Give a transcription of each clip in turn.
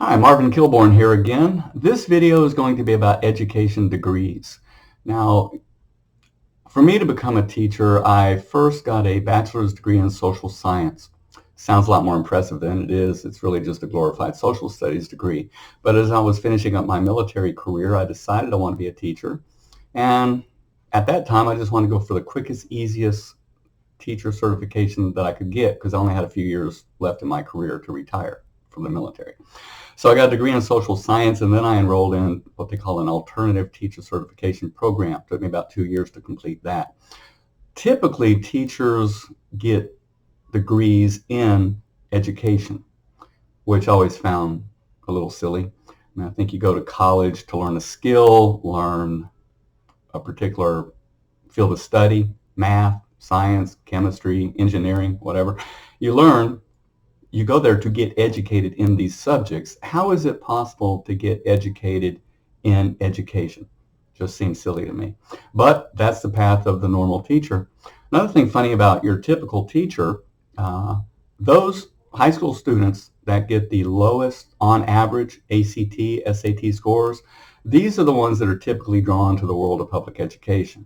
Hi, Marvin Kilborn here again. This video is going to be about education degrees. Now, for me to become a teacher, I first got a bachelor's degree in social science. Sounds a lot more impressive than it is. It's really just a glorified social studies degree. But as I was finishing up my military career, I decided I want to be a teacher. And at that time, I just wanted to go for the quickest, easiest teacher certification that I could get because I only had a few years left in my career to retire from the military. So I got a degree in social science, and then I enrolled in what they call an alternative teacher certification program. It took me about 2 years to complete that. Typically, teachers get degrees in education, which I always found a little silly. I think you go to college to learn a skill, learn a particular field of study, math, science, chemistry, engineering, whatever. You go there to get educated in these subjects. How is it possible to get educated in education? Just seems silly to me. But that's the path of the normal teacher. Another thing funny about your typical teacher, those high school students that get the lowest on average ACT, SAT scores, these are the ones that are typically drawn to the world of public education.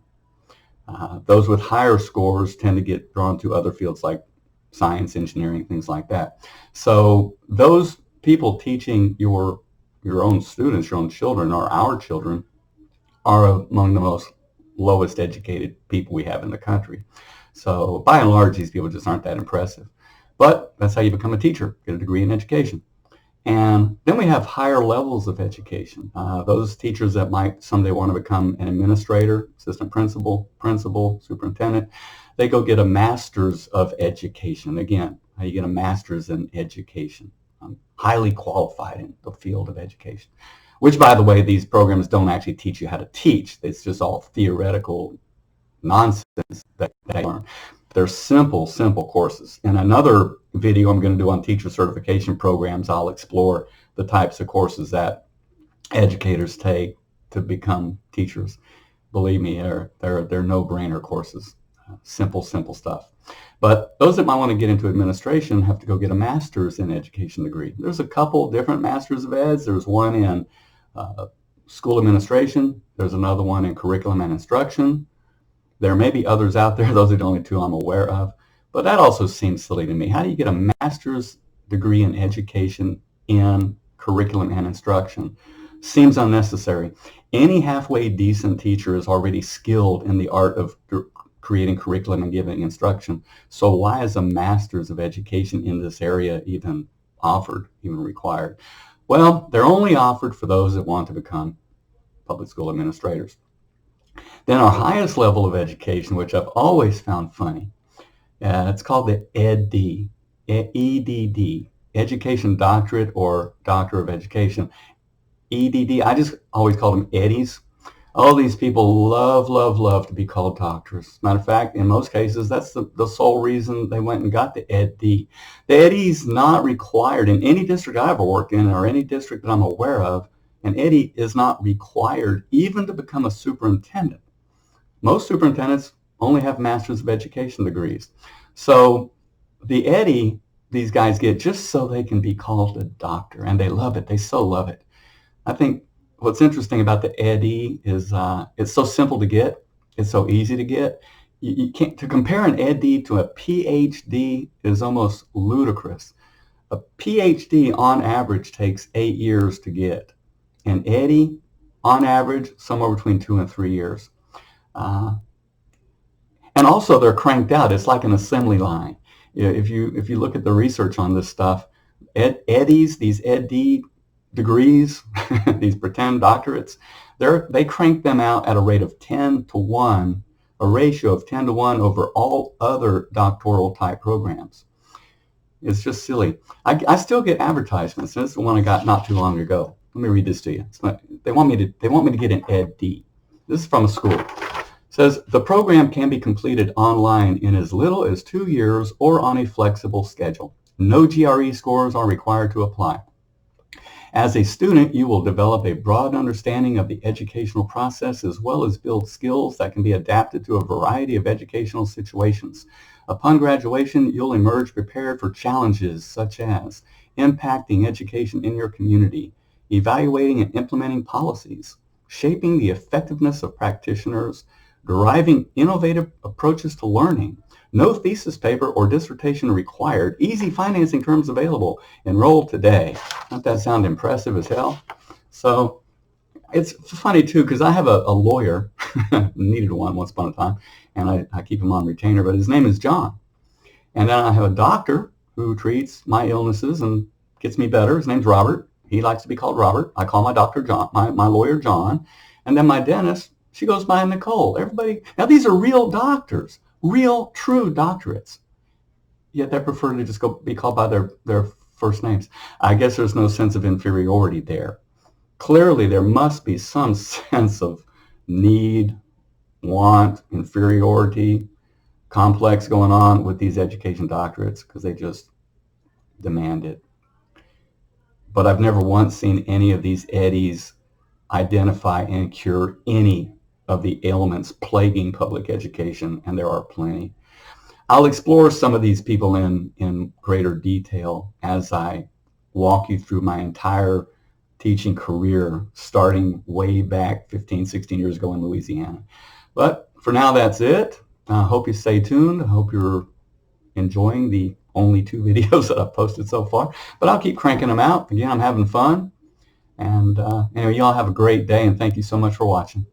Those with higher scores tend to get drawn to other fields like science, engineering, things like that. So those people teaching your own students, your own children, or our children, are among the most lowest educated people we have in the country. So by and large, these people just aren't that impressive. But that's how you become a teacher, get a degree in education. And then we have higher levels of education. Those teachers that might someday want to become an administrator, assistant principal, superintendent, they go get a master's of education. Again, how you get a master's in education. Highly qualified in the field of education. Which, by the way, these programs don't actually teach you how to teach. It's just all theoretical nonsense that they learn. They're simple courses. In another video I'm going to do on teacher certification programs, I'll explore the types of courses that educators take to become teachers. Believe me, they're no-brainer courses. Simple stuff. But those that might want to get into administration have to go get a master's in education degree. There's a couple different masters of eds. There's one in school administration. There's another one in curriculum and instruction. There may be others out there. Those are the only two I'm aware of. But that also seems silly to me. How do you get a master's degree in education in curriculum and instruction? Seems unnecessary. Any halfway decent teacher is already skilled in the art of creating curriculum and giving instruction. So why is a master's of education in this area even offered, even required? Well, they're only offered for those that want to become public school administrators. Then our highest level of education, which I've always found funny, it's called the Ed.D, EDD, Education Doctorate or Doctor of Education. EDD, I just always call them Eddies. All these people love to be called doctors. As a matter of fact, in most cases, that's the sole reason they went and got the Ed.D. The Ed.D's not required in any district I ever worked in or any district that I'm aware of. An Ed.D is not required even to become a superintendent. Most superintendents only have Masters of Education degrees. So the Ed.D these guys get just so they can be called a doctor, and they love it. They so love it. I think what's interesting about the Ed.D is it's so simple to get. It's so easy to get. You can't, to compare an Ed.D to a PhD is almost ludicrous. A PhD on average takes 8 years to get. An Ed.D on average somewhere between 2 and 3 years. And also they're cranked out. It's like an assembly line. If you look at the research on this stuff, Ed.Ds, these Ed.D degrees, these pretend doctorates, they crank them out at a rate of 10 to 1, a ratio of 10 to 1 over all other doctoral type programs. It's just silly. I still get advertisements. This is the one I got not too long ago. Let me read this to you. They want me to get an Ed.D. This is from a school. It says, the program can be completed online in as little as 2 years or on a flexible schedule. No GRE scores are required to apply. As a student, you will develop a broad understanding of the educational process as well as build skills that can be adapted to a variety of educational situations. Upon graduation, you'll emerge prepared for challenges such as impacting education in your community, evaluating and implementing policies, shaping the effectiveness of practitioners, deriving innovative approaches to learning, no thesis paper or dissertation required, easy financing terms available, enroll today. Doesn't that sound impressive as hell? So it's funny too, because I have a lawyer, needed one once upon a time, and I keep him on retainer, but his name is John. And then I have a doctor who treats my illnesses and gets me better. His name's Robert. He likes to be called Robert. I call my doctor John, my lawyer John. And then my dentist, she goes by Nicole. Everybody, now these are real doctors, real true doctorates. Yet they prefer to just be called by their first names. I guess there's no sense of inferiority there. Clearly there must be some sense of need, want, inferiority, complex going on with these education doctorates because they just demand it. But I've never once seen any of these Eddies identify and cure any of the ailments plaguing public education, and there are plenty. I'll explore some of these people in greater detail as I walk you through my entire teaching career, starting way back 15, 16 years ago in Louisiana. But for now, that's it. I hope you stay tuned. I hope you're enjoying the only 2 videos that I've posted so far. But I'll keep cranking them out. Again, I'm having fun. And anyway, y'all have a great day, and thank you so much for watching.